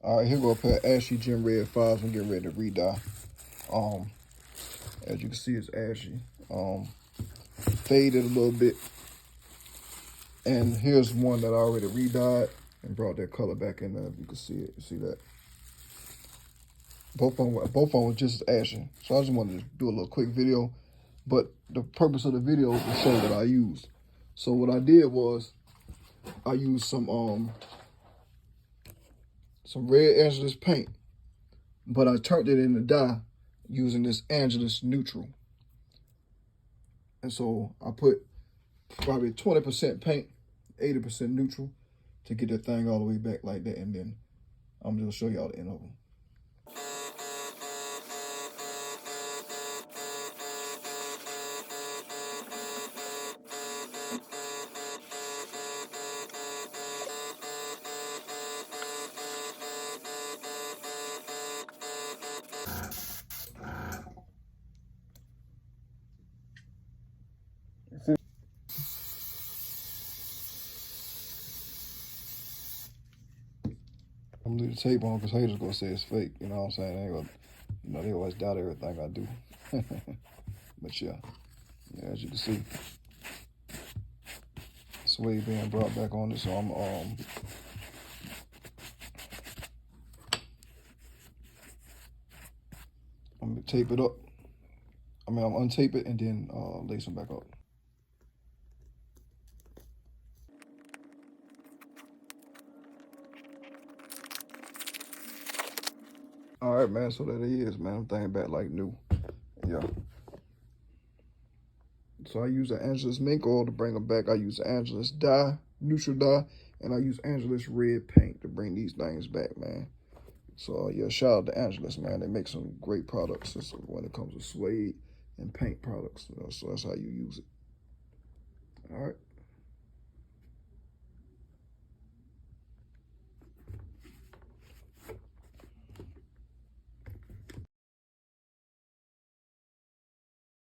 All right, here go a pair of ashy gem red 5s. I'm getting ready to redye. As you can see, it's ashy. Faded a little bit. And here's one that I already redyed and brought that color back in there. If you can see it, you see that? Both of them were just as ashy. So I just wanted to do a little quick video. But the purpose of the video is to show what I used. So what I did was I used some red Angelus paint, but I turned it into dye using this Angelus neutral. And so I put probably 20% paint, 80% neutral to get that thing all the way back like that. And then I'm just gonna show y'all the end of them. I'm gonna leave the tape on because haters gonna say it's fake. You know what I'm saying? They gonna, they always doubt everything I do. But yeah, as you can see, Suede being brought back on it. So I'm gonna tape it up. I'm untape it and then lace them back up. All right, man, so that it is, man. I'm thinking back like new. Yeah. So I use the Angelus mink oil to bring them back. I use the Angelus dye, neutral dye, and I use Angelus red paint to bring these things back, man. So yeah, shout out to Angelus, man. They make some great products when it comes to suede and paint products. So that's how you use it. All right.